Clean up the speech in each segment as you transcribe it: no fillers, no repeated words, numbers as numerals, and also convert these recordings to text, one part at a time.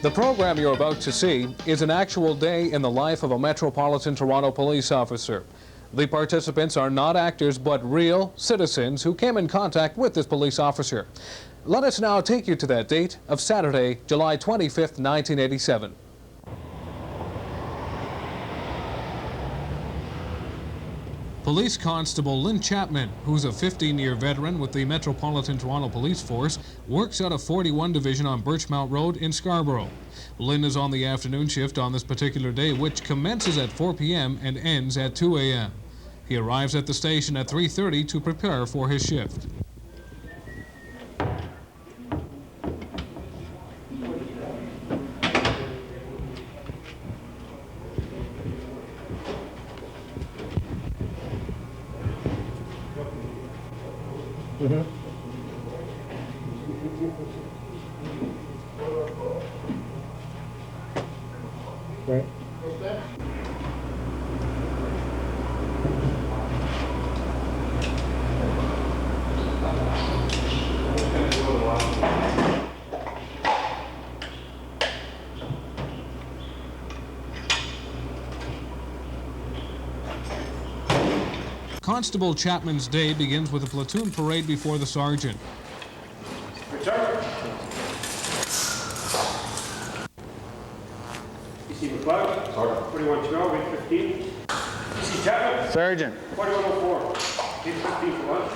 The program you're about to see is an actual day in the life of a Metropolitan Toronto police officer. The participants are not actors, but real citizens who came in contact with this police officer. Let us now take you to that date of Saturday, July 25th, 1987. Police Constable Lynn Chapman, who's a 15-year veteran with the Metropolitan Toronto Police Force, works out of 41 Division on Birchmount Road in Scarboro. Lynn is on the afternoon shift on this particular day, which commences at 4 p.m. and ends at 2 a.m. He arrives at the station at 3:30 to prepare for his shift. Right. Constable Chapman's day begins with a platoon parade before the sergeant. McLeod, 41 to go, 8:15. PC Chapman, Sergeant. 4104, 8:15 for lunch.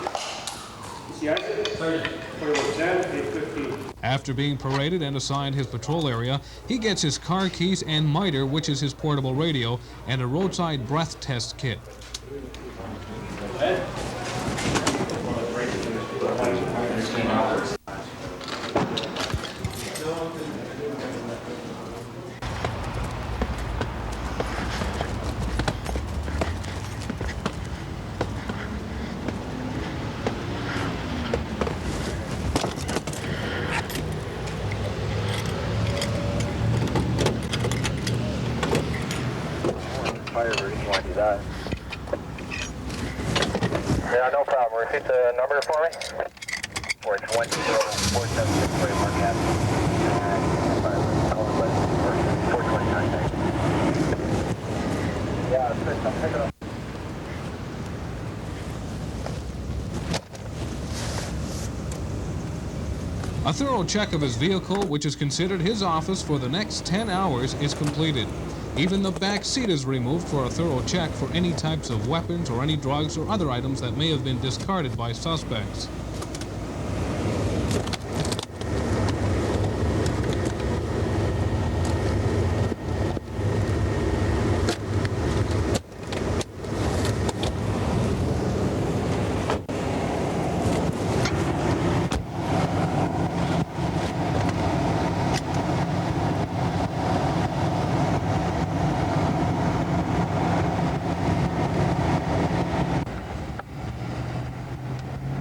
PC Isaac, Sergeant, 4110, 8:15. After being paraded and assigned his patrol area, he gets his car keys and miter, which is his portable radio, and a roadside breath test kit. Yeah, no problem. Repeat the number for me. 420-476 for your mark. 429. Yeah, I'm picking up. A thorough check of his vehicle, which is considered his office for the next 10 hours, is completed. Even the back seat is removed for a thorough check for any types of weapons or any drugs or other items that may have been discarded by suspects.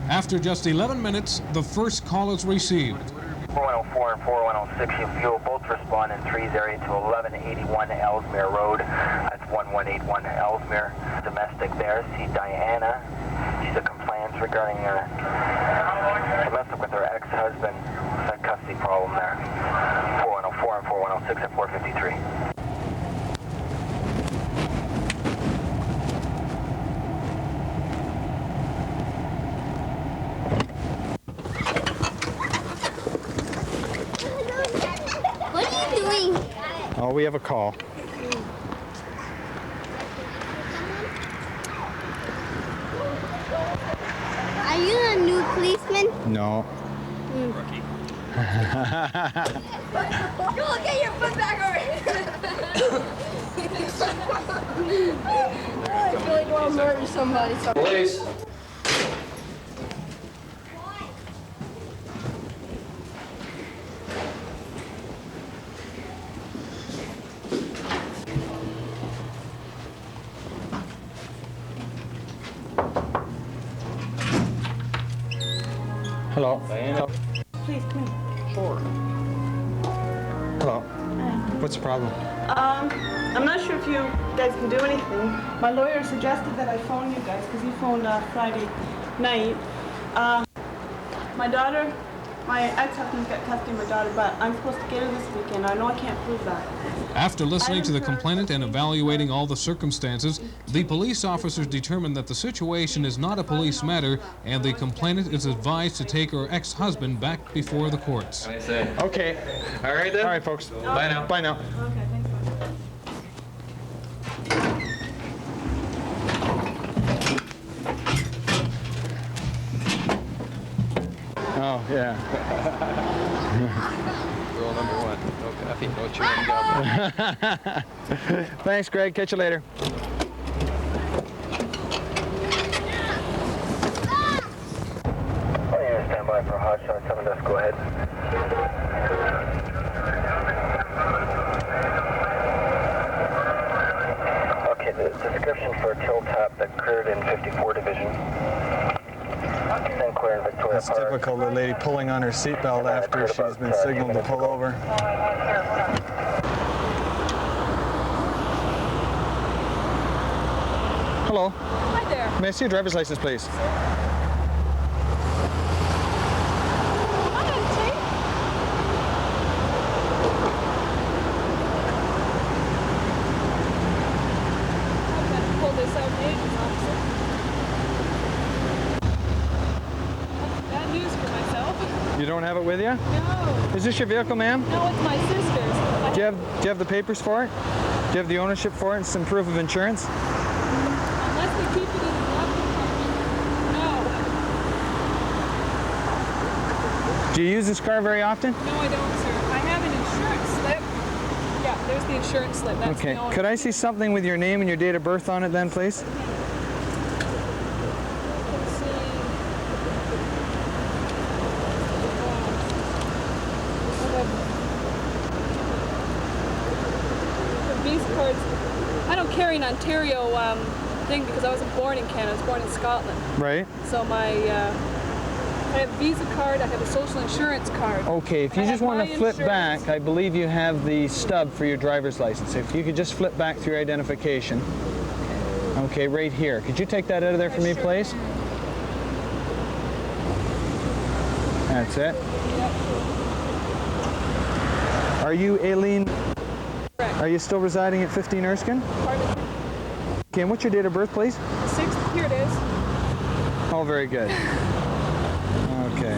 After just 11 minutes, the first call is received. 4104 and 4106, you fuel both respond in 3's area to 1181 Ellesmere Road. That's 1181 Ellesmere. Domestic there, see Diana. She's a complaint regarding domestic with her ex-husband. That custody problem there. 4104 and 4106 at 453. Oh, we have a call. Are you a new policeman? No. Rookie. Go get your foot back over here. I feel like I want to murder somebody. Police. Hello. Diana. Please, come in. Sure. Hello. What's the problem? I'm not sure if you guys can do anything. My lawyer suggested that I phone you guys because he phoned Friday night. My daughter My ex-husband's got custody of my daughter, but I'm supposed to get her this weekend. I know I can't prove that. After listening to the complainant and evaluating all the circumstances, the police officers determined that the situation is not a police matter and the complainant is advised to take her ex-husband back before the courts. Okay. All right then. All right, folks. Bye now. Bye now. Okay, thanks. Oh, yeah. Rule number 1. No coffee, no chewing gum. Thanks, Greg. Catch you later. Stand by for hot shot 7 desk, go ahead. Okay, the description for a till tap that occurred in 54 Division. St. Clair and Victoria That's Park. typical, the lady pulling on her seatbelt after she's been signaled to pull over. Hello. Hi there. May I see your driver's license, please? Pull this out, agent's officer. Bad news for myself. You don't have it with you? No, Is this your vehicle, ma'am? no, it's my sister's. Do you have the papers for it? Do you have the ownership for it and some proof of insurance? Unless they keep it in the glove compartment. No. Do you use this car very often? No, I don't, sir. I have an insurance slip. Yeah, there's the insurance slip. That's Okay. the owner. Could I see something with your name and your date of birth on it then, please? Let's see. The Visa cards. I don't carry an Ontario thing because I wasn't born in Canada. I was born in Scotland. Right. So my I have a Visa card. I have a social insurance card. Okay, if you I just have want my to flip insurance. back, I believe you have the stub for your driver's license. If you could just flip back through your identification. Okay, right here. Could you take that out of there for me, Sure. please? That's it. Yep. Are you Aileen? Correct. Are you still residing at 15 Erskine? Pardon? Okay, and what's your date of birth, please? The 6th. Here it is. Oh, very good. Okay.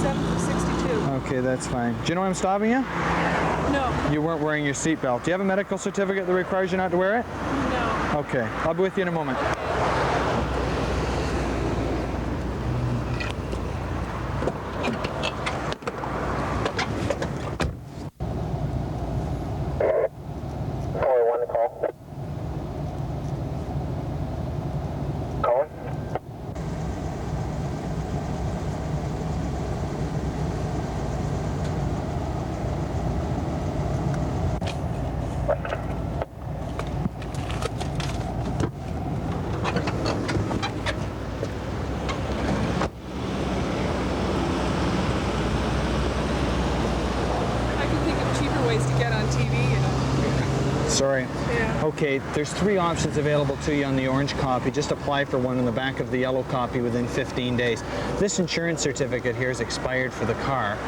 7th of 62. Okay, that's fine. Do you know why I'm stopping you? No. You weren't wearing your seatbelt. Do you have a medical certificate that requires you not to wear it? No. Okay, I'll be with you in a moment. Sorry. Yeah. Okay, there's 3 options available to you on the orange copy. Just apply for one on the back of the yellow copy within 15 days. This insurance certificate here is expired for the car.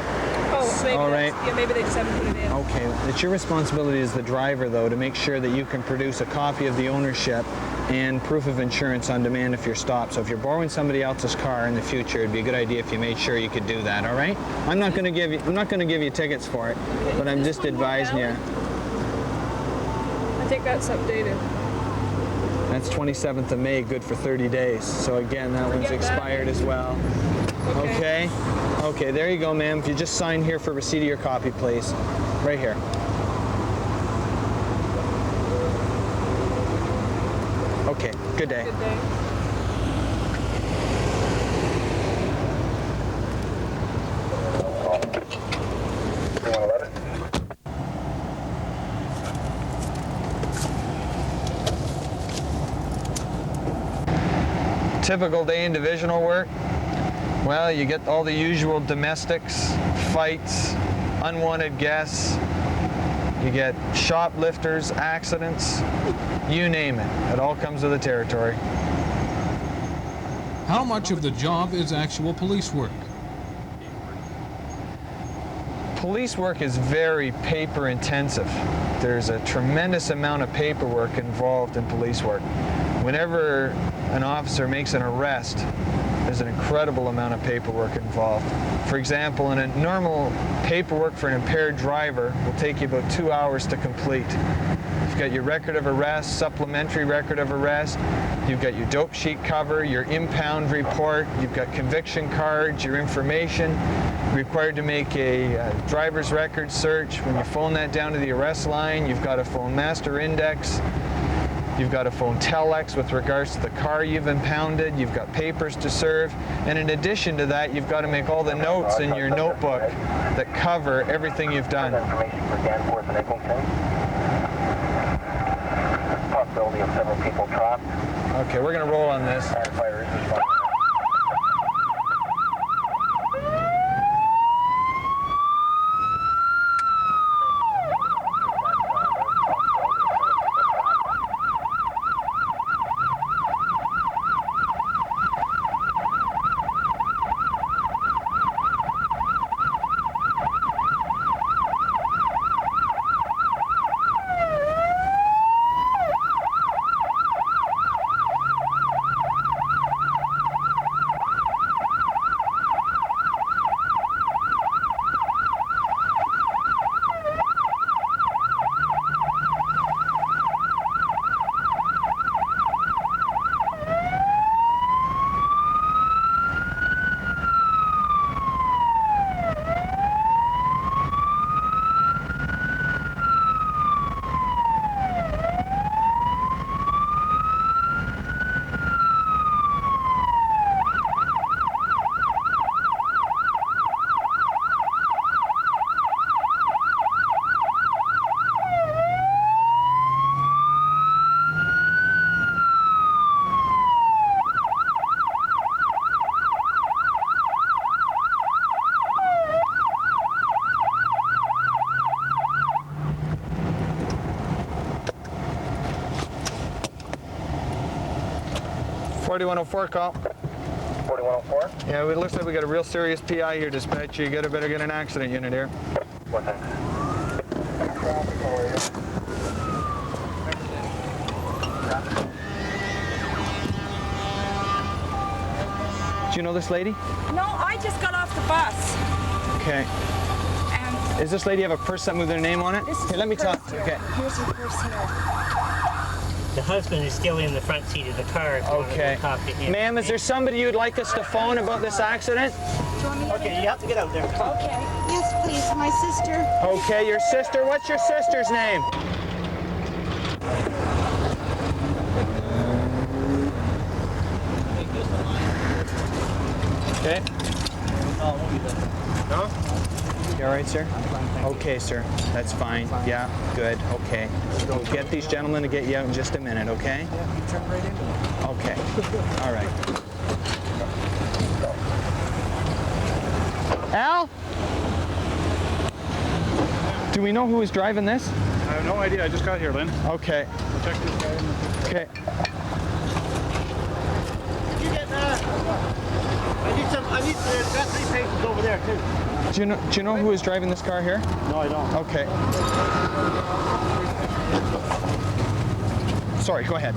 Oh, maybe All right. yeah, maybe they just haven't put it in. Okay, it's your responsibility as the driver, though, to make sure that you can produce a copy of the ownership and proof of insurance on demand if you're stopped. So if you're borrowing somebody else's car in the future, it'd be a good idea if you made sure you could do that. All right? I'm not going to give you tickets for it, but I'm just advising you. I think that's updated. That's 27th of May, good for 30 days. So again, that one's Forget that. expired as well. Okay? Okay, there you go, ma'am. If you just sign here for receipt of your copy, please. Right here. Okay, good day. Good day. Typical day in divisional work. Well, you get all the usual domestics, fights, unwanted guests. You get shoplifters, accidents, you name it. It all comes with the territory. How much of the job is actual police work? Police work is very paper intensive. There's a tremendous amount of paperwork involved in police work. Whenever an officer makes an arrest, there's an incredible amount of paperwork involved. For example, in a normal paperwork for an impaired driver will take you about 2 hours to complete. You've got your record of arrest, supplementary record of arrest, you've got your dope sheet cover, your impound report, you've got conviction cards, your information. You're required to make a driver's record search. When you phone that down to the arrest line, you've got to phone master index. You've got to phone telex with regards to the car you've impounded. You've got papers to serve. And in addition to that, you've got to make all the notes in your notebook that cover everything you've done. Information for Danforth and Eglinton. Possibility of several people trapped. Okay, we're going to roll on this. And fire is responding. .4104 call. 4104? Yeah, it looks like we got a real serious PI here, dispatcher. You better get an accident unit here. What's that? Do you know this lady? No, I just got off the bus. Okay. And Does this lady have a purse something with her name on it? this is Here, let me the talk. purse here. Okay. Here's your purse here. The husband is still in the front seat of the car. If you want to Okay. go talk to him. Ma'am, is there somebody you'd like us to phone about this accident? Do you want me to Okay, you have to get out there. Okay. Yes, please, my sister. Okay, your sister. What's your sister's name? Okay. No? You all right, sir? Okay, sir. That's fine. Yeah, good. Okay. We'll get these gentlemen to get you out in just a minute, okay? Yeah, you turn right into it. Okay. All right. Al? Do we know who is driving this? I have no idea. I just got here, Lynn. Okay. We'll check this guy in. Okay. Did you get I need got 3 patients over there too. Do you know who is driving this car here? No, I don't. Okay. Sorry, go ahead.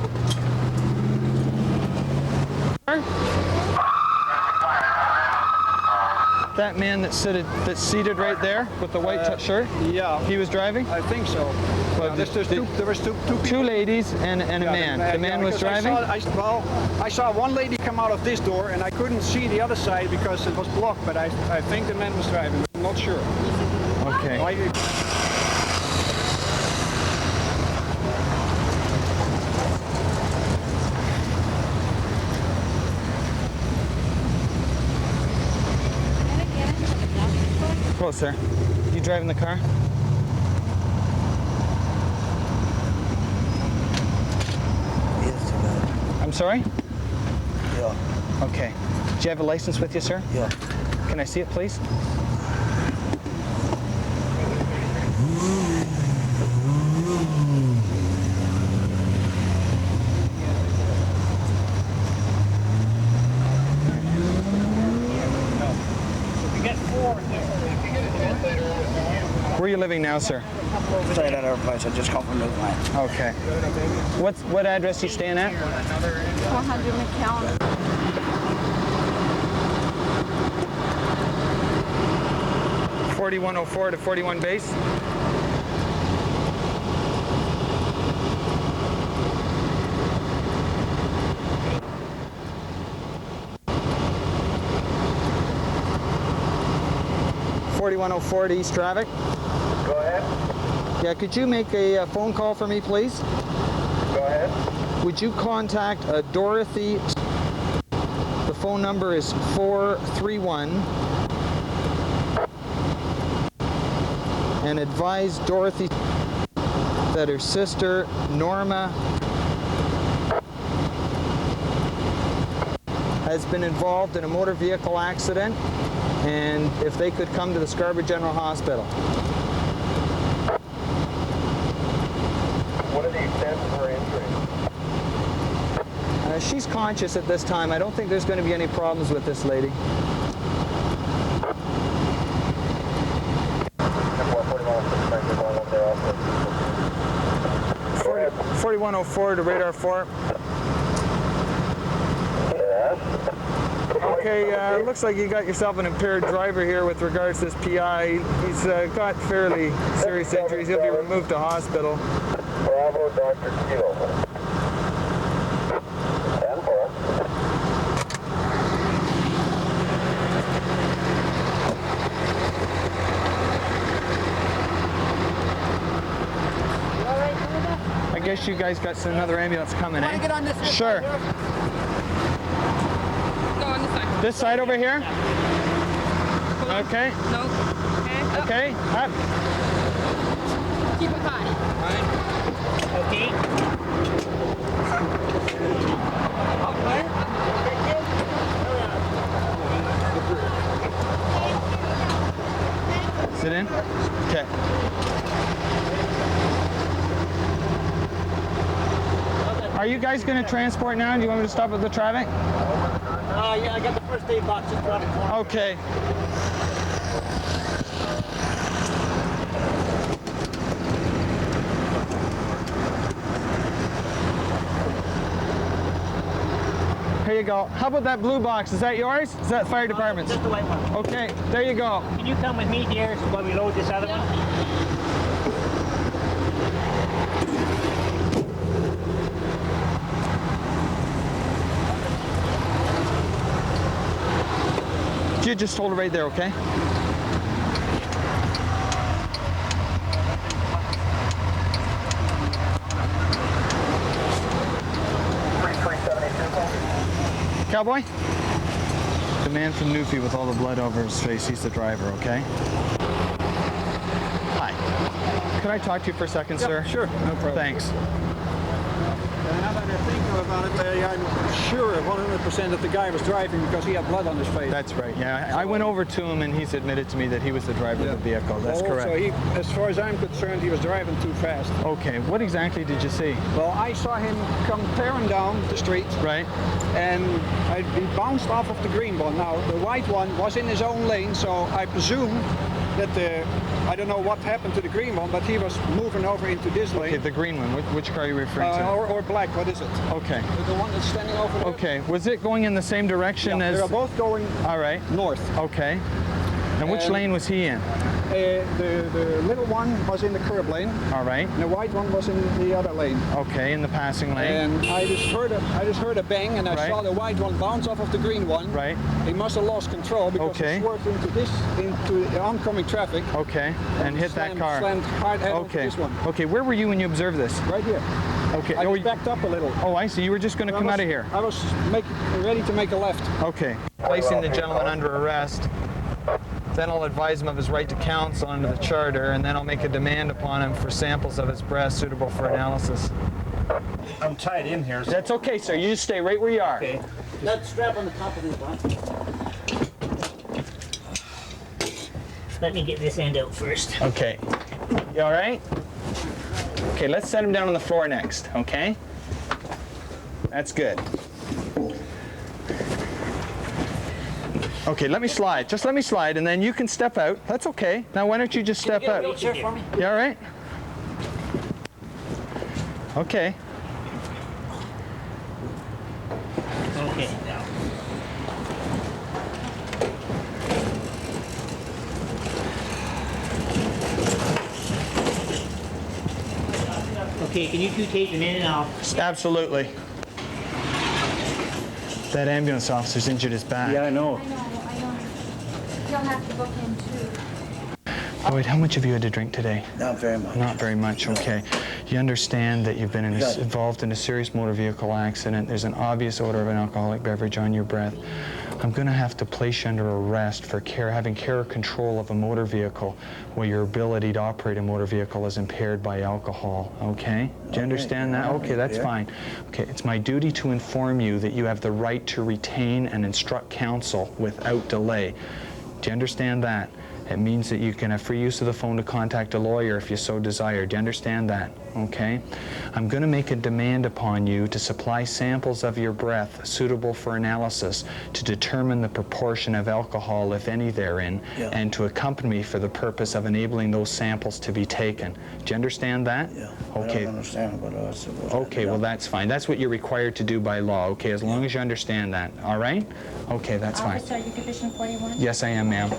That man that's seated right there with the white shirt? Yeah. He was driving? I think so. Well, There was two people. two ladies and a man. The man was driving? I saw one lady come out of this door, and I couldn't see the other side because it was blocked, but I think the man was driving. I'm not sure. Okay. Hello, sir. You driving the car? Yes, I'm sorry? yeah, Okay. Do you have a license with you, sir? yeah. Can I see it, please? get 4 here. Where are you living now, sir? Straight at our place. I just come from Newfoundland. Okay. What address you staying at? 400 McAllen. 4104 to 41 base. .4104 to East Traffic. Go ahead. Yeah, could you make a phone call for me, please? Go ahead. Would you contact Dorothy? The phone number is 431. And advise Dorothy that her sister, Norma, has been involved in a motor vehicle accident, and if they could come to the Scarborough General Hospital. What are the extent of her injury? She's conscious at this time. I don't think there's going to be any problems with this lady. 4104 to radar 4. Okay, looks like you got yourself an impaired driver here with regards to this PI. He's got fairly serious injuries. He'll be removed to hospital. Bravo, Dr. Kilo. 10-4. I guess you guys got another ambulance coming, eh? Get on this Sure. Go on this side. This side over here? Okay. No. Okay. Up. Okay. Up. Keep it high. Okay. Sit in. Okay. Are you guys going to transport now? Do you want me to stop at the traffic? Yeah, I got the first aid box just around the corner. Okay. Here you go. How about that blue box? Is that yours? Is that fire department's? Just the white one. Okay, there you go. Can you come with me, dear, while we load this other one? You just hold it right there, okay? Cowboy? The man from Newfie with all the blood over his face, he's the driver, okay? Hi. Can I talk to you for a second, sir? Sure, no problem. Thanks. Now that I think about it, I'm sure 100% that the guy was driving because he had blood on his face. That's right, yeah. I went over to him and he's admitted to me that he was the driver of the vehicle. That's correct. So as far as I'm concerned, he was driving too fast. Okay, what exactly did you see? Well, I saw him come tearing down the street. Right. And he bounced off of the green one. Now, the white one was in his own lane, so I presume that I don't know what happened to the green one, but he was moving over into this lane. Okay, the green one. Which car are you referring to? Or black, what is it? Okay. The one that's standing over there? Okay, was it going in the same direction as... They are both going All right. north. Okay. And which lane was he in? The little one was in the curb lane. All right. And the white one was in the other lane. Okay, in the passing lane. And I just heard a bang, and I saw the white one bounce off of the green one. Right. He must have lost control because he swerved into the oncoming traffic. Okay, and hit that car. Slammed hard head into this one. Okay, where were you when you observed this? Right here. Okay. I was backed up a little. Oh, I see. You were just going to come out of here. I was ready to make a left. Okay. Placing the gentleman under arrest. Then I'll advise him of his right to counsel under the charter, and then I'll make a demand upon him for samples of his breath suitable for analysis. I'm tied in here. So. That's okay, sir. You just stay right where you are. Okay. Let's strap on the top of this one. Let me get this end out first. Okay. You all right? Okay, let's set him down on the floor next, okay? That's good. Okay, let me slide. Just let me slide, and then you can step out. That's okay. Now, why don't you just step out? Wheelchair for me? You all right? Okay. Okay. Okay, can you two take them in and out? Absolutely. That ambulance officer's injured his back. Yeah, I know. I know. He'll have to book in too. Lloyd, how much have you had to drink today? Not very much. Not very much, okay. You understand that you've been involved in a serious motor vehicle accident. There's an obvious odor of an alcoholic beverage on your breath. I'm going to have to place you under arrest for having care or control of a motor vehicle where your ability to operate a motor vehicle is impaired by alcohol, okay? Do you understand that? Okay, that's fine. Okay, it's my duty to inform you that you have the right to retain and instruct counsel without delay. Do you understand that? It means that you can have free use of the phone to contact a lawyer if you so desire. Do you understand that? Okay? I'm going to make a demand upon you to supply samples of your breath suitable for analysis to determine the proportion of alcohol, if any, therein, and to accompany me for the purpose of enabling those samples to be taken. Do you understand that? Yeah. Okay. I don't understand what else. Okay, well, that's fine. That's what you're required to do by law, okay, as long as you understand that. All right? Okay, that's fine. Officer, are you Division 41? Yes, I am, ma'am.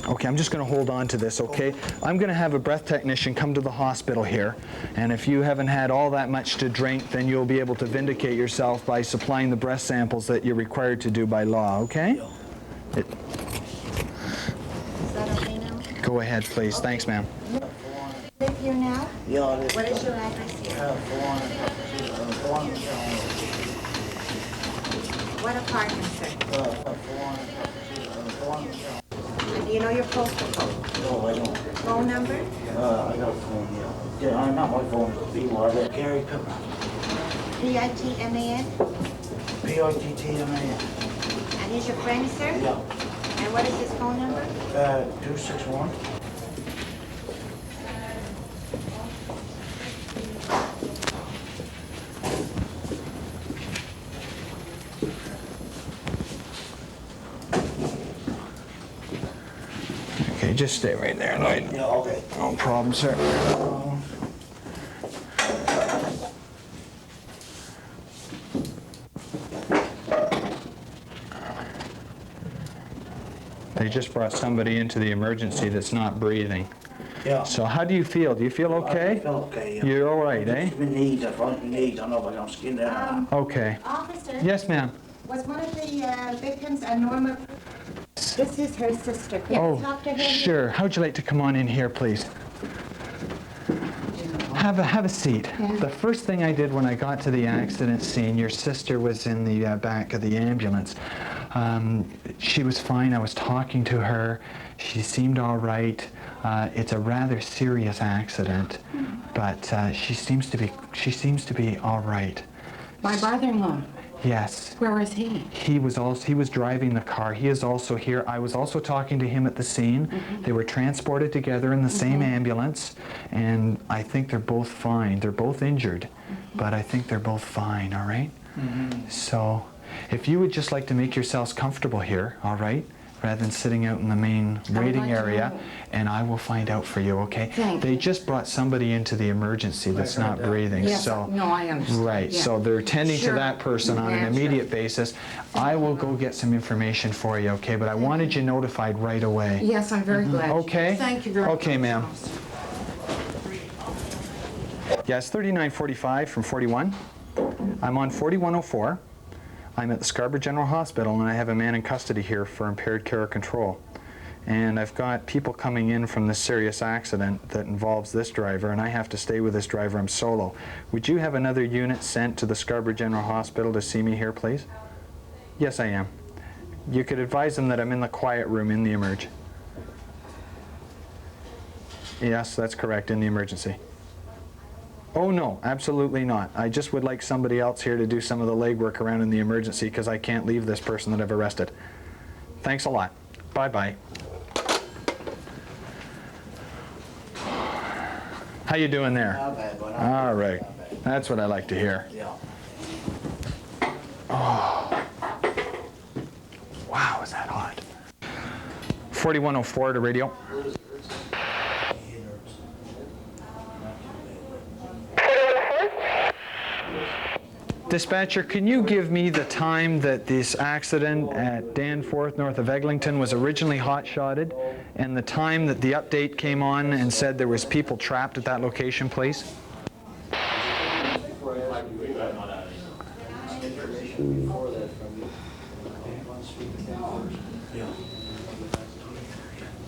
Okay, I'm just going to hold on to this, okay? I'm going to have a breath technician come to the hospital here, and if you haven't had all that much to drink, then you'll be able to vindicate yourself by supplying the breath samples that you're required to do by law, okay? Is that okay now? Go ahead, please. Thanks, ma'am. Live here now? Yeah, I live What is your address here? What apartment, sir? And do you know your postal code? No, I don't. Phone number? I got a phone, yeah. Not my phone, people. Gary Pittman. P-I-T-M-A-N? P-I-T-T-M-A-N. And he's your friend, sir? Yeah. And what is his phone number? 261. Okay, just stay right there, Lloyd. Yeah, okay. No problem, sir. They just brought somebody into the emergency that's not breathing. Yeah. So how do you feel? Do you feel okay? I feel okay, yeah. You're all right, eh? My knees, I front my knees. I don't know if I'm skinned down. Okay. Officer? Yes, ma'am. Was one of the victims a Norma? This is her sister. Can you talk to her? Sure. How'd you like to come on in here, please? Have a seat. Yeah. The first thing I did when I got to the accident scene, your sister was in the back of the ambulance. She was fine. I was talking to her. She seemed all right. It's a rather serious accident, but she seems to be all right. My brother-in-law. Yes. Where is he? He was driving the car. He is also here. I was also talking to him at the scene. Mm-hmm. They were transported together in the same ambulance, and I think they're both fine. They're both injured, but I think they're both fine, all right? So, if you would just like to make yourselves comfortable here, all right? Rather than sitting out in the main waiting area, and I will find out for you, okay? Thank They you. just brought somebody into the emergency that's not breathing, Yes, so... no, I understand. Right, Yeah. so they're tending to Sure. that person on an That's immediate right. basis. I will go get some information for you, okay? But I wanted you notified right away. Yes, I'm very glad. Okay? Thank you very much. Okay, ma'am. Yes, 3945 from 41. I'm on 4104. I'm at the Scarboro General Hospital, and I have a man in custody here for impaired care or control. And I've got people coming in from this serious accident that involves this driver, and I have to stay with this driver. I'm solo. Would you have another unit sent to the Scarboro General Hospital to see me here, please? Yes, I am. You could advise them that I'm in the quiet room in the emerge. Yes, that's correct, in the emergency. Oh, no, absolutely not. I just would like somebody else here to do some of the legwork around in the emergency because I can't leave this person that I've arrested. Thanks a lot. Bye-bye. How you doing there? Not bad, but All right. That's what I like to hear. yeah. Wow, is that hot? 4104 to radio. Dispatcher, can you give me the time that this accident at Danforth, north of Eglinton, was originally hot-shotted, and the time that the update came on and said there was people trapped at that location, please?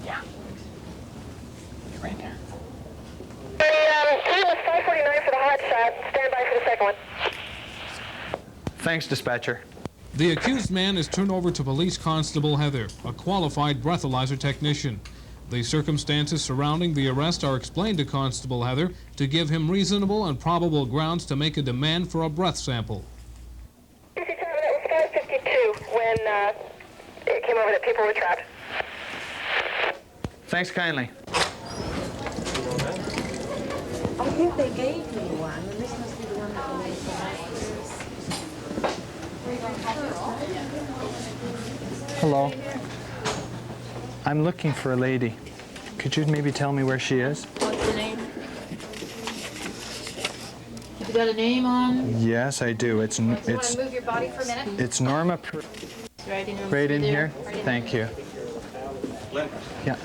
Yeah. Right here. Time was 5:49 for the hot shot. Stand by for the second one. Thanks, dispatcher. The accused man is turned over to Police Constable Heather, a qualified breathalyzer technician. The circumstances surrounding the arrest are explained to Constable Heather to give him reasonable and probable grounds to make a demand for a breath sample. That was 5:52 when it came over that people were trapped. Thanks kindly. I think they gave me one, and this must be the one that they made. Hello. I'm looking for a lady. Could you maybe tell me where she is? What's the name? Have you got a name on? Yes, I do. It's Do you want to move your body for a minute? It's Norma. Right Right in there. here. Right in Thank there. you. Yeah.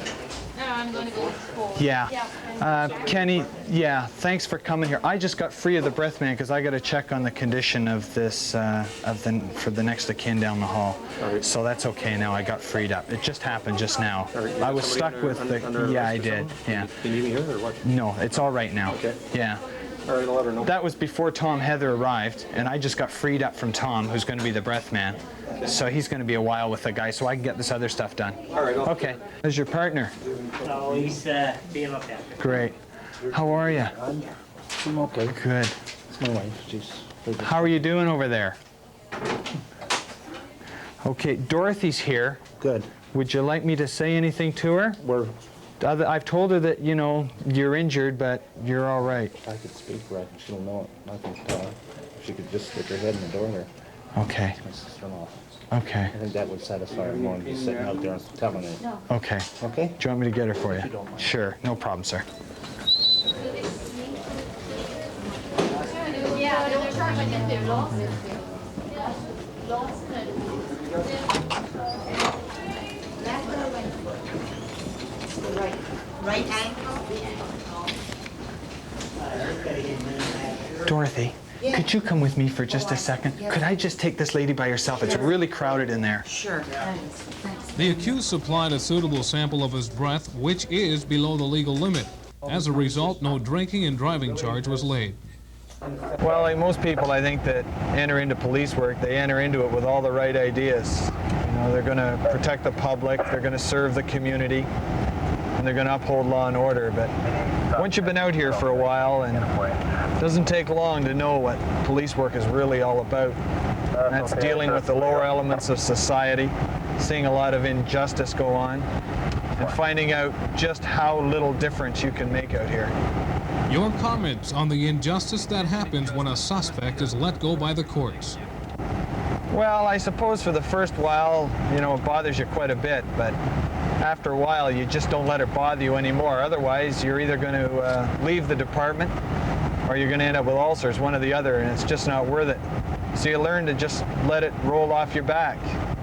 No, I'm going to go forward. Yeah. Kenny, yeah, thanks for coming here. I just got free of the breath man because I got to check on the condition of this, for the next of kin down the hall. Right. So that's okay now. I got freed up. It just happened just now. Right. I was stuck with the, yeah, I did. Yeah. Do you need me here or what? No, it's all right now. Okay. Yeah. All right, I'll let her know. That was before Tom Heather arrived, and I just got freed up from Tom, who's going to be the breath man. So he's going to be a while with the guy, so I can get this other stuff done. All right. Okay. How's your partner? No, he's being looked after. Great. How are you? I'm okay. Good. It's my wife. She's... How are you doing over there? Okay, Dorothy's here. Good. Would you like me to say anything to her? I've told her that, you know, you're injured, but you're all right. I could speak right. She'll know it. I can tell her. She could just stick her head in the door there. Okay. My sister-in-law. Okay. I think that would satisfy her more than just sitting out there and telling her. No. Okay. Okay? Do you want me to get her for you? If you don't mind. Sure, no problem, sir. Yeah, they're trying to get lost. Right ankle? Dorothy, could you come with me for just a second? Could I just take this lady by herself? It's really crowded in there. Sure. Thanks. The accused supplied a suitable sample of his breath, which is below the legal limit. As a result, no drinking and driving charge was laid. Well, like most people, I think, that enter into police work, they enter into it with all the right ideas. You know, they're going to protect the public, they're going to serve the community, and they're going to uphold law and order. But once you've been out here for a while, and it doesn't take long to know what police work is really all about. And that's dealing with the lower elements of society, seeing a lot of injustice go on, and finding out just how little difference you can make out here. Your comments on the injustice that happens when a suspect is let go by the courts. Well, I suppose for the first while, you know, it bothers you quite a bit, but after a while, you just don't let it bother you anymore. Otherwise, you're either going to leave the department or you're going to end up with ulcers, one or the other, and it's just not worth it. So you learn to just let it roll off your back.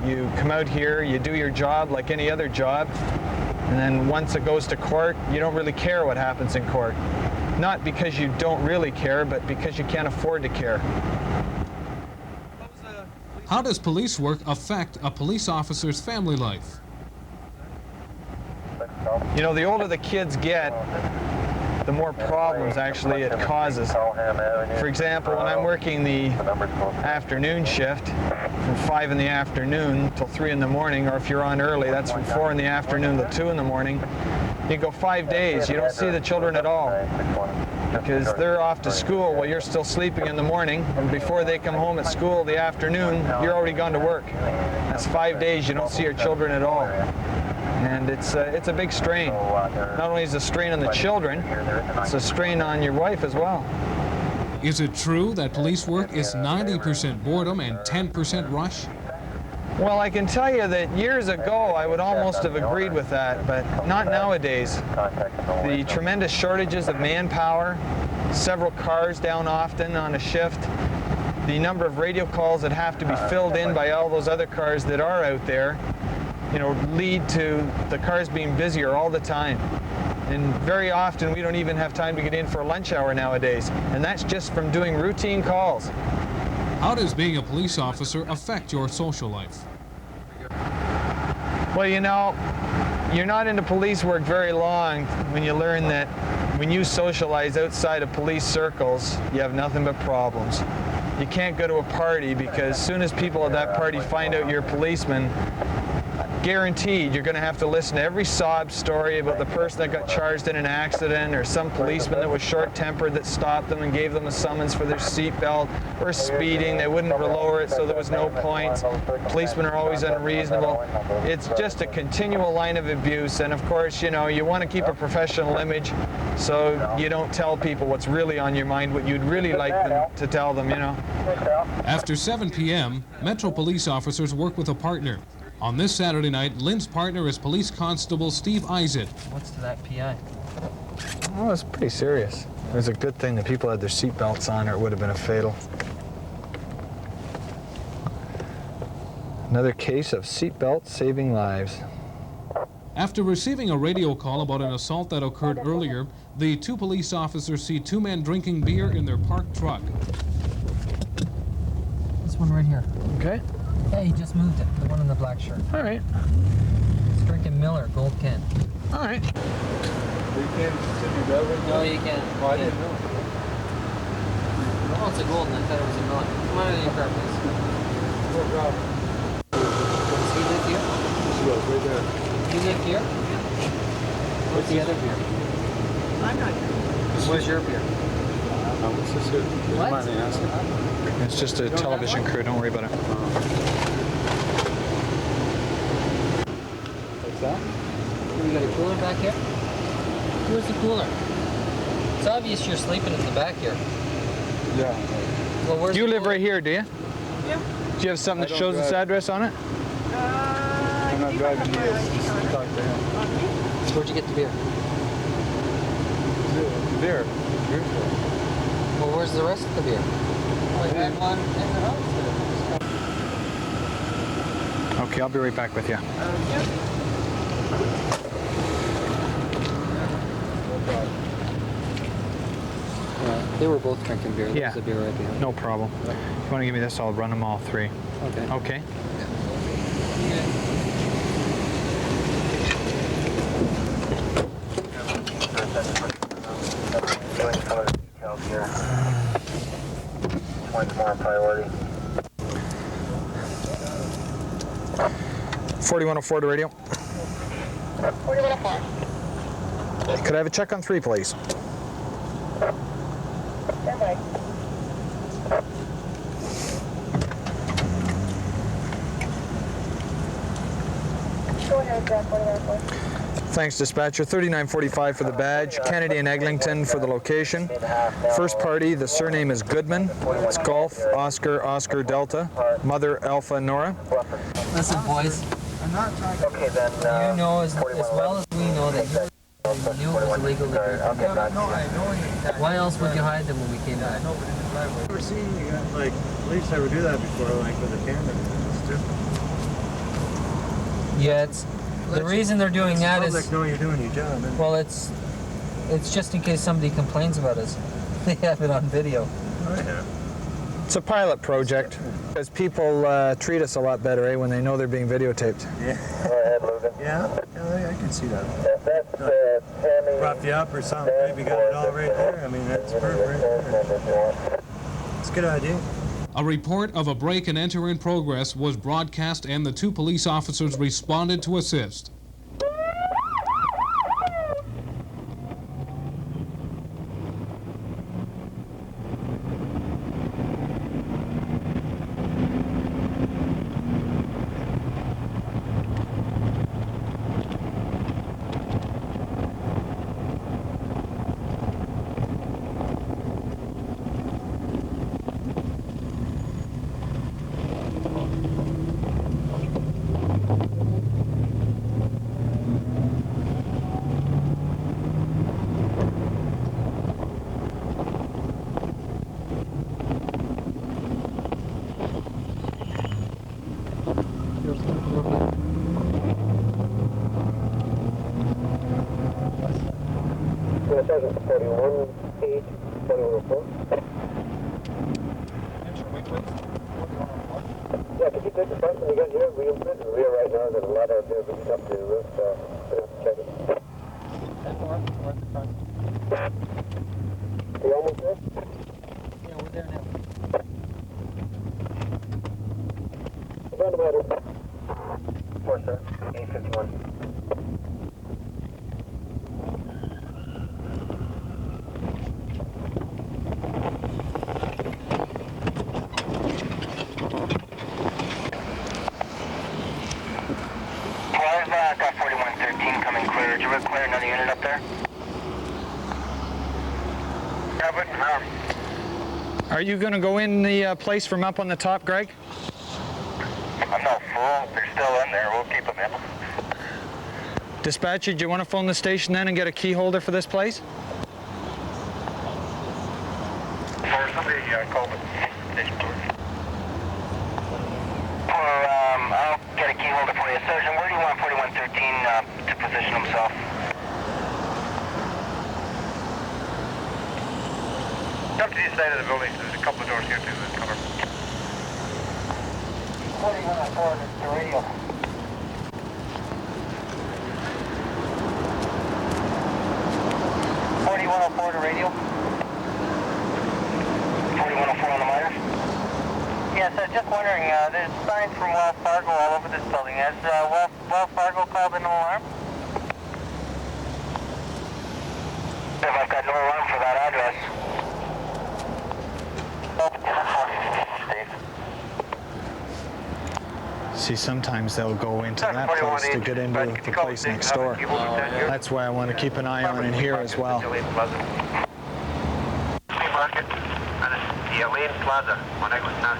You come out here, you do your job like any other job, and then once it goes to court, you don't really care what happens in court. Not because you don't really care, but because you can't afford to care. How does police work affect a police officer's family life? You know, the older the kids get, the more problems actually it causes. For example, when I'm working the afternoon shift from 5 in the afternoon till 3 in the morning, or if you're on early, that's from 4 in the afternoon to 2 in the morning, you go 5 days, you don't see the children at all because they're off to school while you're still sleeping in the morning, and before they come home at school the afternoon, you're already gone to work. That's 5 days you don't see your children at all. And it's a big strain. Not only is it a strain on the children, it's a strain on your wife as well. Is it true that police work is 90% boredom and 10% rush? Well, I can tell you that years ago I would almost have agreed with that, but not nowadays. The tremendous shortages of manpower, several cars down often on a shift, the number of radio calls that have to be filled in by all those other cars that are out there, you know, lead to the cars being busier all the time. And very often we don't even have time to get in for a lunch hour nowadays, and that's just from doing routine calls. How does being a police officer affect your social life? Well, you know, you're not into police work very long when you learn that when you socialize outside of police circles, you have nothing but problems. You can't go to a party because as soon as people at that party find out you're a policeman, guaranteed you're going to have to listen to every sob story about the person that got charged in an accident or some policeman that was short-tempered that stopped them and gave them a summons for their seatbelt, or speeding, they wouldn't lower it so there was no points. Policemen are always unreasonable. It's just a continual line of abuse, and of course, you know, you want to keep a professional image so you don't tell people what's really on your mind, what you'd really like them to tell them, you know. After 7 p.m., Metro police officers work with a partner. On this Saturday night, Lynn's partner is Police Constable Steve Izett. What's to that PI? Oh, it's pretty serious. It was a good thing that people had their seatbelts on, or it would have been a fatal. Another case of seatbelts saving lives. After receiving a radio call about an assault that occurred earlier, the two police officers see two men drinking beer in their parked truck. This one right here. Okay. Yeah, he just moved it. The one in the black shirt. All right. He's drinking Miller, gold can. All right. You can't sit your driver? No, you can't. Oh, I didn't know. Oh, it's a gold and I thought it was a Miller. Come on in your car, please. No problem. Does he live here? She goes right there. You live here? Where's the other beer? I'm not here. Where's your beer? What's this here? What? Mind me asking? It's just a television crew, don't worry about it. What's that? You got a cooler back here? Where's the cooler? It's obvious you're sleeping in the back here. Yeah. Well, where's You the live cooler? right here, do you? Yeah. Do you have something I that don't shows this drive. address on it? I'm not driving here. Just talk to him. Where'd you get the beer? There. Well, where's the rest of the beer? I had one in the house. Okay, I'll be right back with you. They were both drinking beer. Yeah. There's a beer right behind. No problem. If you want to give me this, I'll run them all three. Okay. Okay. Doing some of the details here. One's more priority. 4104 to radio. 4104. Could I have a check on 3, please? Standby. Go ahead, 4104. Thanks, dispatcher. 3945 for the badge. Kennedy and Eglinton for the location. First party, the surname is Goodman. It's Golf, Oscar, Oscar, Delta. Mother, Alpha, Nora. Listen, boys. I'm not trying to... Okay, then. You know as well as we know that you knew it was illegal to drink. Okay, No, I know you. Why else would you hide them when we came back? Nobody in the driveway. I've never seen you guys, like, police ever do that before, like with a camera. It's different. Yeah, it's the reason they're doing that Public is know you're doing your job. And well, it's just in case somebody complains about us. They have it on video. oh, yeah. It's a pilot project. Because people treat us a lot better, when they know they're being videotaped. Yeah. Go ahead, Logan. Yeah, I can see that. That's Tammy. Prop you up or something, maybe got it all right there. I mean, that's perfect. It's a good idea. A report of a break and enter in progress was broadcast and the two police officers responded to assist. Sergeant 41-8, 4104. Yeah, could you take the front when you get here? We in the rear right now. There's a lot out there, but up to the roof, so we're going to have to check it. And more at the front. Are you almost there? Yeah, we're there now. What's on the matter? 4, sir. 851. Got 4113 coming clear. Did you require another unit up there? Yeah, but Are you going to go in the place from up on the top, Greg? I'm not full. They're still in there. We'll keep them in. Dispatcher, do you want to phone the station then and get a key holder for this place? Or somebody call the station, please. I'll get a key holder for you. Sergeant, where do you want 4113 to position himself? Up to the side of the building. There's a couple of doors here too that cover. 4104 to the radio. 4104 to radio. 4104 on the miter. Yes, I was just wondering, there's signs from Wells Fargo all over this building. Has Wells Fargo called an alarm? I've got no alarm for that address. See, sometimes they'll go into that place to get into the place next door. That's why I want to keep an eye on in here as well. Market and the Lane Plaza on Eglinton.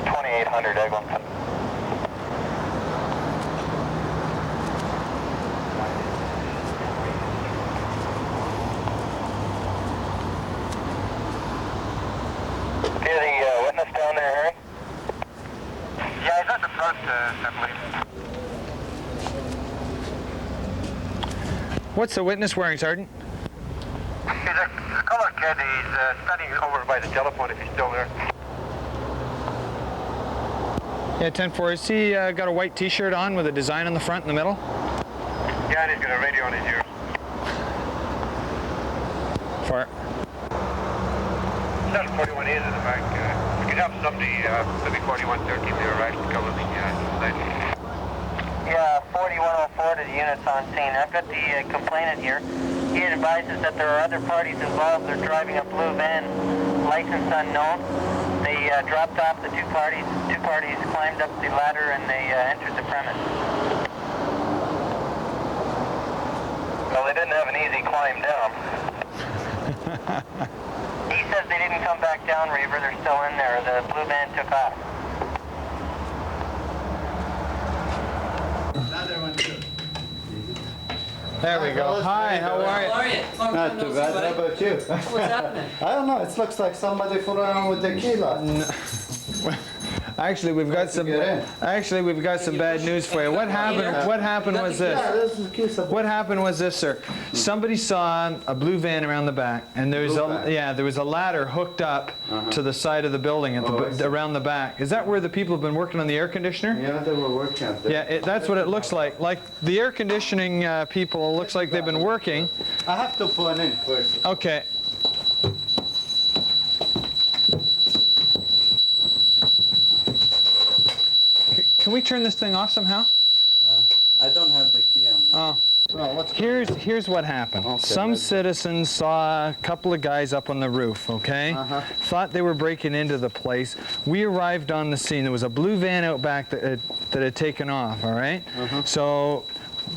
2800 Eglinton. Okay, the witness down there, Harry? Yeah, he's at the front, I believe. What's the witness wearing, Sergeant? He's a colored kid. He's standing over by the telephone if he's still there. Yeah, 10-4. Has he got a white T-shirt on with a design on the front in the middle? Yeah, and he's got a radio on his ears. For That's 41 is in the back. We could have somebody, maybe 4113 there, right, to cover the side. Yeah, 4104 to the units on scene. I've got the complainant here. He advises that there are other parties involved. They're driving a blue van, license unknown. They dropped off the two parties. Two parties climbed up the ladder and they entered the premise. Well, they didn't have an easy climb down. He says they didn't come back down, Reaver. They're still in there. The blue van took off. There we go. Hi, how are you? Not too bad. How about you? What's happening? I don't know. It looks like somebody flew around with tequila. Actually, we've got some. Actually, we've got some bad news for you. What happened? What happened was this. What happened was this, sir. Somebody saw a blue van around the back, and there was there was a ladder hooked up to the side of the building at the around the back. Is that where the people have been working on the air conditioner? Yeah, they were working out there. Yeah, that's what it looks like. Like the air conditioning people, it looks like they've been working. I have to phone in first. Okay. Can we turn this thing off somehow? I don't have the key on me. Oh. Well, Here's what happened. Okay, some citizens saw a couple of guys up on the roof, okay? Thought they were breaking into the place. We arrived on the scene. There was a blue van out back that had taken off, all right? So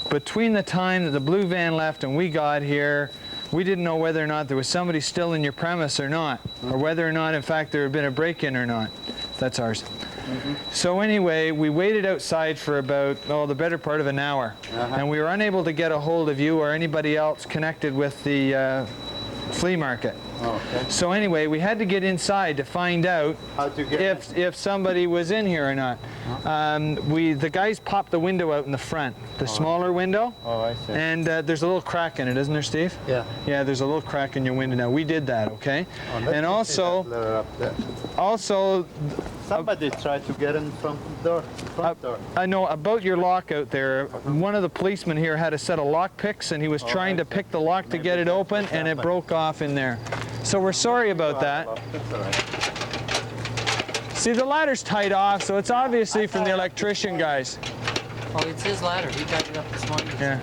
between the time that the blue van left and we got here, we didn't know whether or not there was somebody still in your premise or not, or whether or not, in fact, there had been a break-in or not. That's ours. So anyway, we waited outside for about, the better part of an hour. And we were unable to get a hold of you or anybody else connected with the flea market. So anyway, we had to get inside to find out if somebody was in here or not. The guys popped the window out in the front, the smaller window. Oh, I see. And there's a little crack in it, isn't there, Steve? Yeah. Yeah, there's a little crack in your window now. We did that, okay? Oh, And also, somebody tried to get in front door. I know about your lock out there. One of the policemen here had a set of lock picks, and he was trying to pick the lock to get it open, and it broke off in there. So we're sorry about that. That's all right. See, the ladder's tied off, so it's obviously from the electrician guys. Oh, it's his ladder. He tied it up this morning. Yeah.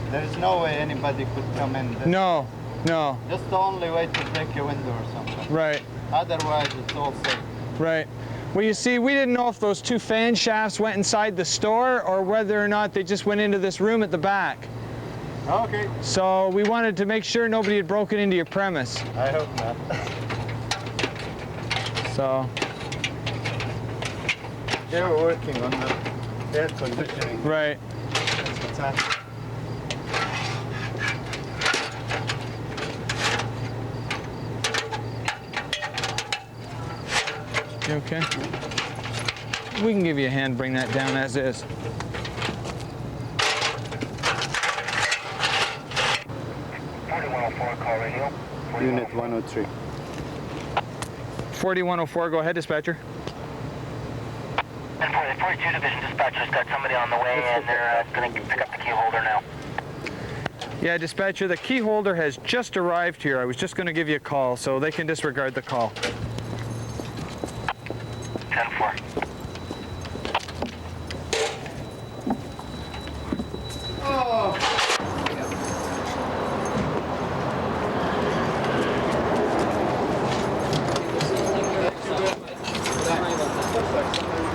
There's no way anybody could come in. No, no. Just the only way to break a window or something. Right. Otherwise, it's all safe. Right. Well, you see, we didn't know if those two fan shafts went inside the store or whether or not they just went into this room at the back. Okay. So we wanted to make sure nobody had broken into your premise. I hope not. So. They were working on the air conditioning. Right. That's what's happening. You okay? We can give you a hand, bring that down as is. Unit 103. 4104, go ahead, dispatcher. And 42 Division dispatcher's got somebody on the way, and they're going to pick up the key holder now. Yeah, dispatcher, the key holder has just arrived here. I was just going to give you a call, so they can disregard the call. 10-4.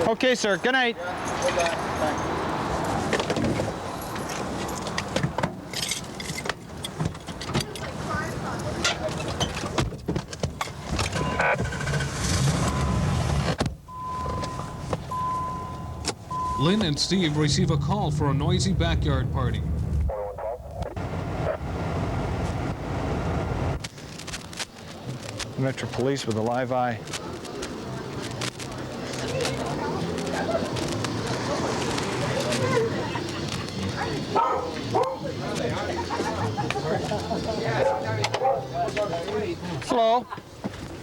Okay, sir. Good night. Lynn and Steve receive a call for a noisy backyard party. Metro Police with a live eye. Hello.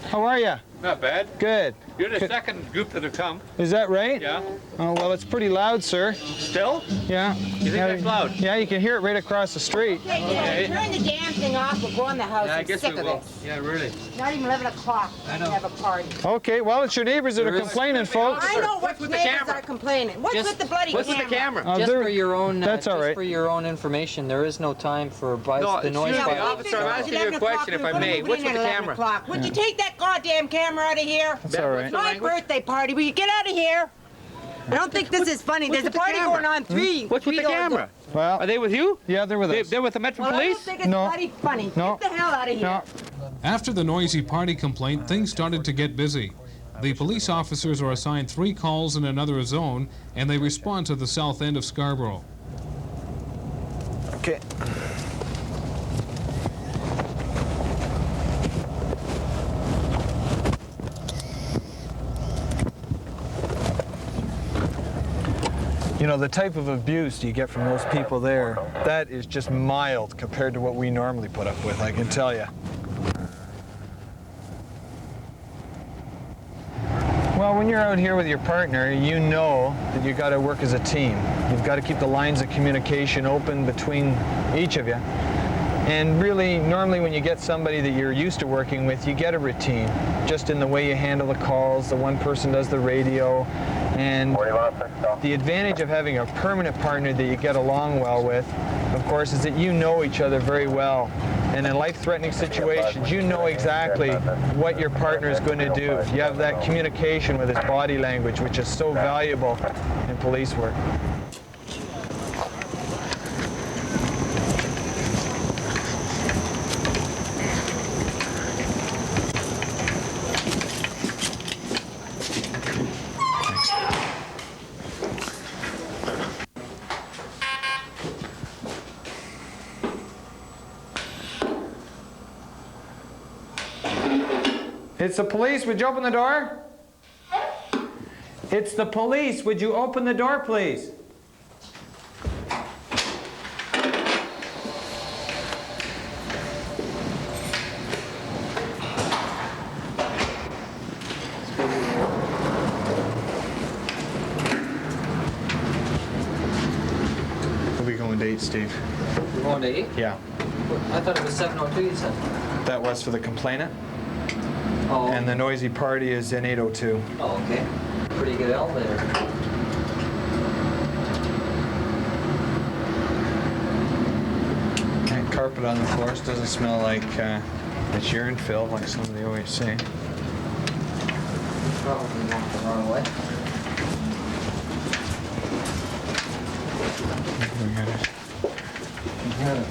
How are you? Not bad. Good. You're the second group that have come. Is that right? Yeah. Oh, well, it's pretty loud, sir. Still? Yeah. You think that's loud? Yeah, you can hear it right across the street. Okay, turn the damn thing off. We'll go in the house. Yeah, I I'm guess sick we of will. it. Yeah, really. Not even 11 o'clock. I know. We have a party. Okay, well, it's your neighbors that are complaining, folks. I know what with the neighbors camera? are complaining. What's with the bloody What's camera? with the camera? Just they're- for your own. that's all just right. for your own information, there is no time for No, the noise. excuse me, bylaw. officer, I'm asking you a question, if I may. What's with the camera? Would you take that goddamn camera out of here? That's all right. My birthday party. Will you get out of here? I don't think this is funny. There's a party going on What's with the camera? Well, Are they with you? yeah, they're with us. They're with the Metro Well, I don't Police? think it's No. bloody funny. No. Get the hell out of here. No. After the noisy party complaint, things started to get busy. The police officers are assigned 3 calls in another zone, and they respond to the south end of Scarboro. Okay. You know, the type of abuse you get from those people there, that is just mild compared to what we normally put up with, I can tell you. Well, when you're out here with your partner, you know that you've got to work as a team. You've got to keep the lines of communication open between each of you. And really, normally when you get somebody that you're used to working with, you get a routine, just in the way you handle the calls, the one person does the radio, and the advantage of having a permanent partner that you get along well with, of course, is that you know each other very well. And in life-threatening situations, you know exactly what your partner is going to do. You have that communication with his body language, which is so valuable in police work. It's the police. Would you open the door? It's the police. Would you open the door, please? We'll be going to 8, Steve. We're going to 8? Yeah. I thought it was 7:02, you said. That was for the complainant. Oh. And the noisy party is in 8:02. Oh, okay. Pretty good elevator. And carpet on the floors doesn't smell like it's urine filled like somebody always say. Probably walked the wrong way. We got it.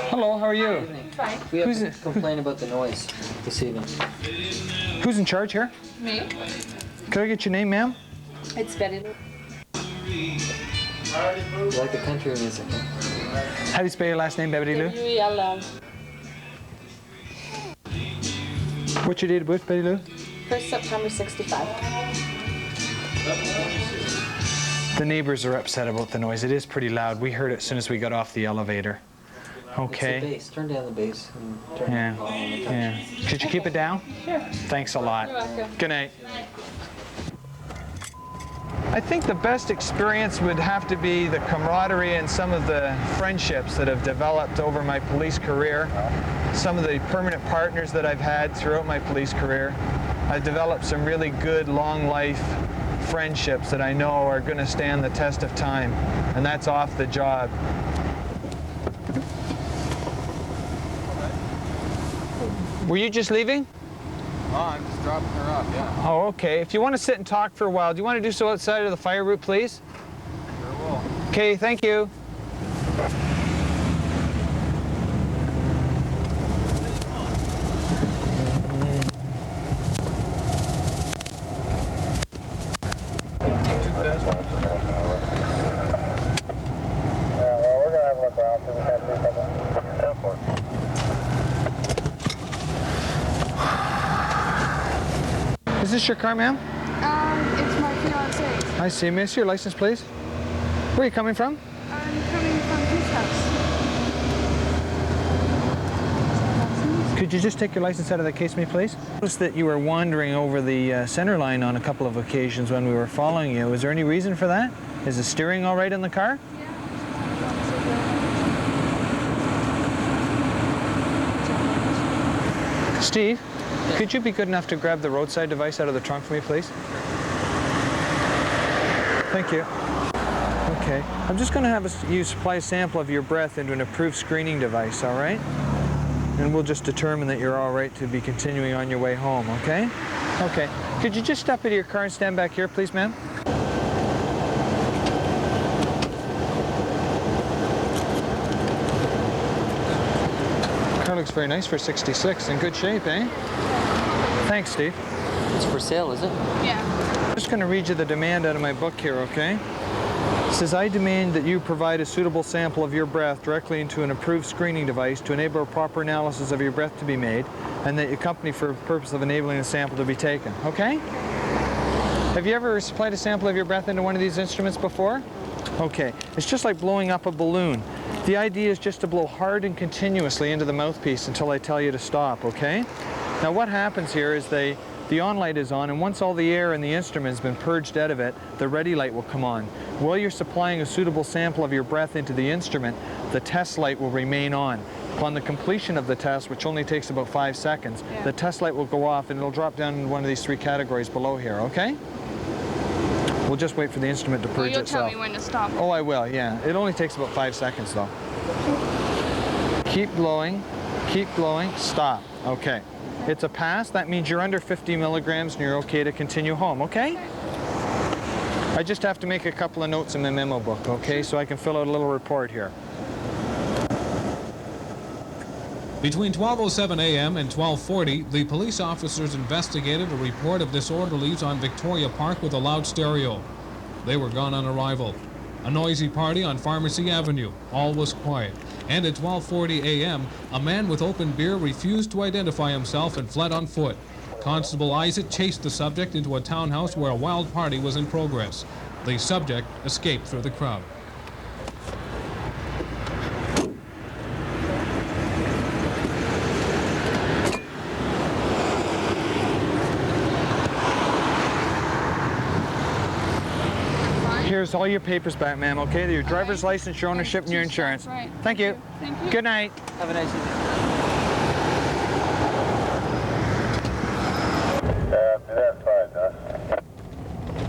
Hello, how are you? Fine. We have to complain about the noise this evening. Who's in charge here? Me? Could I get your name, ma'am? It's Betty Lou. You like the country music, huh? How do you spell your last name, Betty Lou? W-E-L-L. What's your date of birth, Betty Lou? 1st September 65. The neighbors are upset about the noise. It is pretty loud. We heard it as soon as we got off the elevator. Okay. It's the bass. Turn down the bass and turn Yeah. the volume on the touch. Yeah. Could you keep it down? Sure. Thanks a lot. You're welcome. Good night. I think the best experience would have to be the camaraderie and some of the friendships that have developed over my police career. Some of the permanent partners that I've had throughout my police career. I've developed some really good long life friendships that I know are going to stand the test of time, and that's off the job. Were you just leaving? Oh, I'm just dropping her off, yeah. Oh, okay. If you want to sit and talk for a while, do you want to do so outside of the fire route, please? Sure will. Okay, thank you. Is this your car, ma'am? It's my fiance's. I see. May I see your license, please? Where are you coming from? I'm coming from his house. Could you just take your license out of the case, me, please? I noticed that you were wandering over the center line on a couple of occasions when we were following you. Was there any reason for that? Is the steering all right in the car? Steve, could you be good enough to grab the roadside device out of the trunk for me, please? Thank you. Okay. I'm just going to have you supply a sample of your breath into an approved screening device, all right? And we'll just determine that you're all right to be continuing on your way home, okay? Okay. Could you just step into your car and stand back here, please, ma'am? Car looks very nice for 66. In good shape, eh? Thanks, Steve. It's for sale, is it? Yeah. I'm just going to read you the demand out of my book here, okay? It says, I demand that you provide a suitable sample of your breath directly into an approved screening device to enable a proper analysis of your breath to be made, and that you accompany for the purpose of enabling the sample to be taken, okay? Have you ever supplied a sample of your breath into one of these instruments before? Okay. It's just like blowing up a balloon. The idea is just to blow hard and continuously into the mouthpiece until I tell you to stop, okay? Now what happens here is the on light is on, and once all the air in the instrument has been purged out of it, the ready light will come on. While you're supplying a suitable sample of your breath into the instrument, the test light will remain on. Upon the completion of the test, which only takes about 5 seconds, the test light will go off and it'll drop down in one of these 3 categories below here, okay? We'll just wait for the instrument to purge You'll itself. tell me when to stop. Oh, I will, yeah. It only takes about 5 seconds, though. Keep blowing Keep blowing. Stop. Okay. It's a pass. That means you're under 50 milligrams and you're okay to continue home, okay? I just have to make a couple of notes in my memo book, okay? So I can fill out a little report here. Between 12:07 a.m. and 12:40, the police officers investigated a report of disorderlies on Victoria Park with a loud stereo. They were gone on arrival. A noisy party on Pharmacy Avenue. All was quiet. And at 12:40 a.m., a man with open beer refused to identify himself and fled on foot. Constable Isaac chased the subject into a townhouse where a wild party was in progress. The subject escaped through the crowd. Here's all your papers back, ma'am, okay? Your driver's license, your ownership, and your insurance. Right. Thank you. Thank you. Good night. Have a nice evening.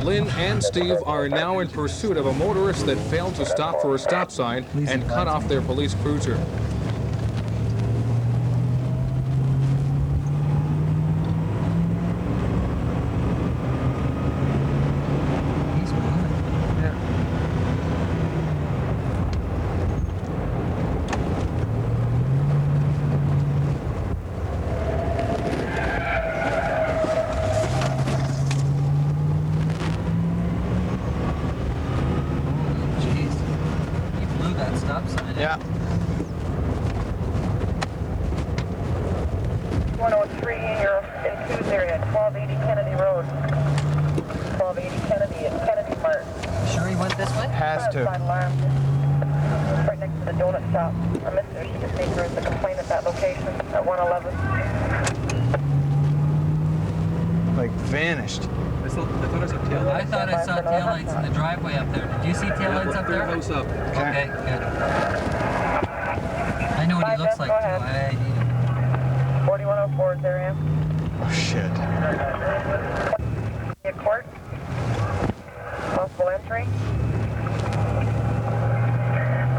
Lynn and Steve are now in pursuit of a motorist that failed to stop for a stop sign and cut off their police cruiser. Yeah. 103, you're in Q's area, 1280 Kennedy Road. 1280 Kennedy at Kennedy Mart. Sure he went this way? Has to. Alarm. Right next to the donut shop. A Mr. Sheetaker is the complaint at that location at 111. Like vanished. I thought I saw taillights. I thought I saw taillights in the driveway up there. Did you see taillights up there? House up. Okay, good. I know what he looks like too. I need him. 4104 is area. Oh, shit. Court. Possible entry.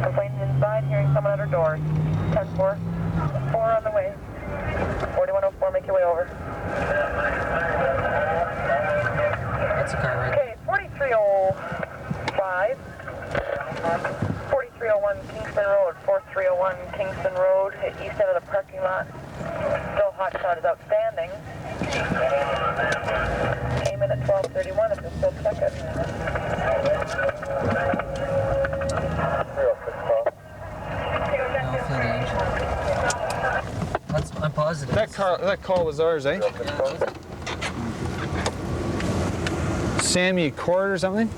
Complainant inside, hearing someone at her door. 10-4. 4 on the way. 4104, make your way over. That's a car right Okay, 4305. 4301 Kingston Road. 4301 Kingston Road, east end of the parking lot. Still hot shot is outstanding. Came in at 1231 if you still check it. I'm positive. That call was ours, eh? Sammy Court or something?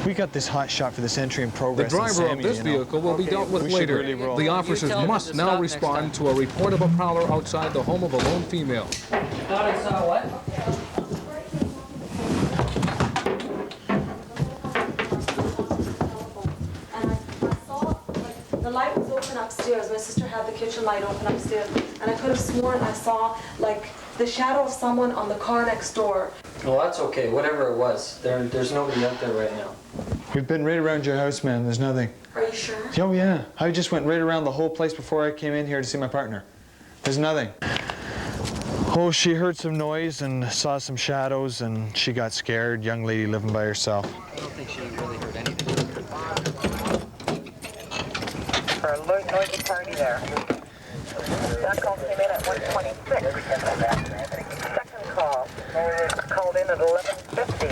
We got this hot shot for this entry in The progress. driver of this vehicle will be dealt with later. Really roll. The officers must now respond to a report of a prowler outside the home of a lone female. Thought I saw what? The light was open upstairs. My sister had the kitchen light open upstairs, and I could have sworn I saw like the shadow of someone on the car next door. Well, that's okay. Whatever it was, there's nobody out there right now. We've been right around your house, man. There's nothing. Are you sure? Oh, yeah. I just went right around the whole place before I came in here to see my partner. There's nothing. Oh, she heard some noise and saw some shadows, and she got scared. Young lady living by herself. I don't think she really heard anything. For a noisy party there. That call came in at 126. Second call called in at 1150.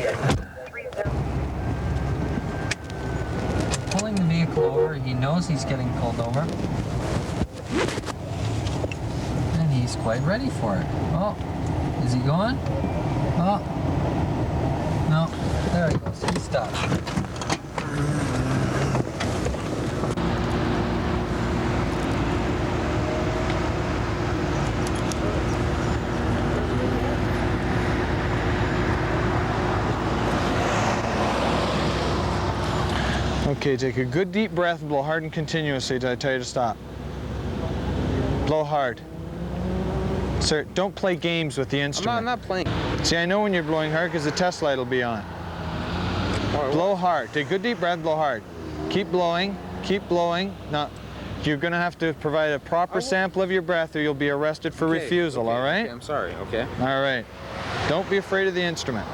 Pulling the vehicle over, he knows he's getting pulled over. And he's quite ready for it. Oh, is he going? Oh, no, there he goes, he stopped. Okay, take a good deep breath and blow hard and continuously till I tell you to stop. Blow hard. Sir, don't play games with the instrument. I'm not playing. See, I know when you're blowing hard because the test light will be on. Blow hard. Take a good deep breath, blow hard. Keep blowing, keep blowing. Now, You're going to have to provide a proper sample of your breath or you'll be arrested for refusal, all right? Okay, I'm sorry, okay. All right. Don't be afraid of the instrument.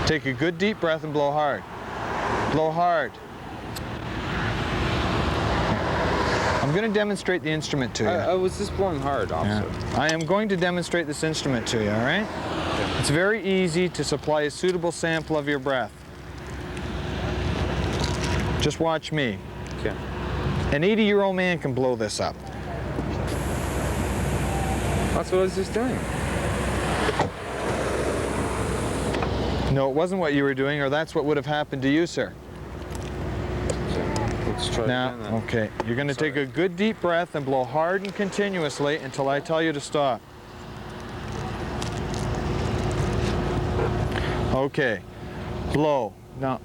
Take a good deep breath and blow hard. Blow hard. I'm going to demonstrate the instrument to you. I was just blowing hard, officer. Yeah. I am going to demonstrate this instrument to you, all right? Okay. It's very easy to supply a suitable sample of your breath. Just watch me. Okay. An 80-year-old man can blow this up. That's what I was just doing. No, it wasn't what you were doing, or that's what would have happened to you, sir. Let's try now, again then. okay, you're going to take a good deep breath and blow hard and continuously until I tell you to stop. Okay, blow. Now,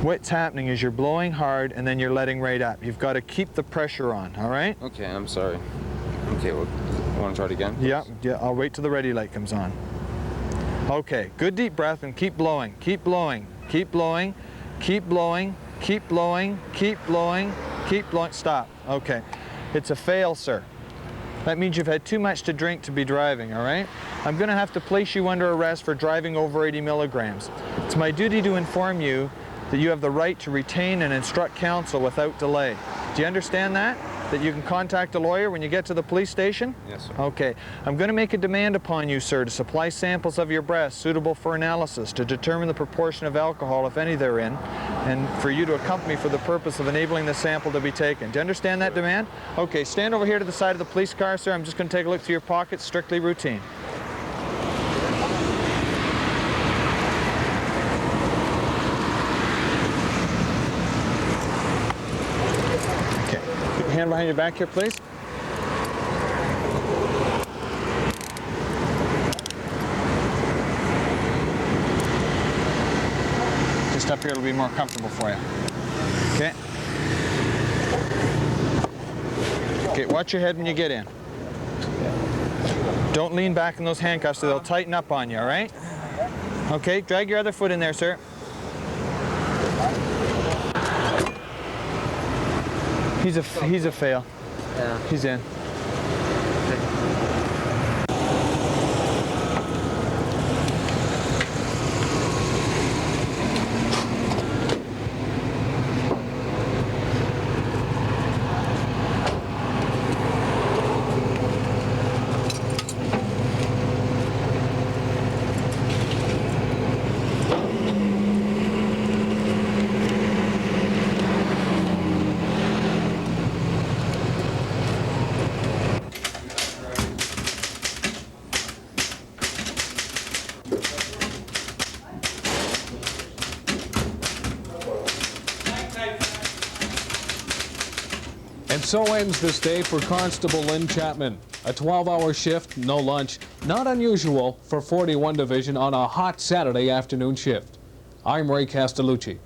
what's happening is you're blowing hard and then you're letting right up. You've got to keep the pressure on, all right? Okay, I'm sorry. Okay, well, you want to try it again? Yeah, I'll wait till the ready light comes on. Okay, good deep breath and keep blowing, keep blowing, keep blowing, keep blowing, keep blowing, keep blowing, keep blowing. Stop. Okay. It's a fail, sir. That means you've had too much to drink to be driving, all right? I'm going to have to place you under arrest for driving over 80 milligrams. It's my duty to inform you that you have the right to retain and instruct counsel without delay. Do you understand that? That you can contact a lawyer when you get to the police station? Yes, sir. Okay. I'm going to make a demand upon you, sir, to supply samples of your breath suitable for analysis to determine the proportion of alcohol, if any, therein, and for you to accompany for the purpose of enabling the sample to be taken. Do you understand that demand? Okay, stand over here to the side of the police car, sir. I'm just going to take a look through your pockets, strictly routine. Hand behind your back here, please. Just up here, it'll be more comfortable for you. Okay. Okay, watch your head when you get in. Don't lean back in those handcuffs, so they'll tighten up on you, all right? Okay, drag your other foot in there, sir. He's a fail. Yeah. He's in. And so ends this day for Constable Lynn Chapman. A 12-hour shift, no lunch. Not unusual for 41 Division on a hot Saturday afternoon shift. I'm Ray Castellucci.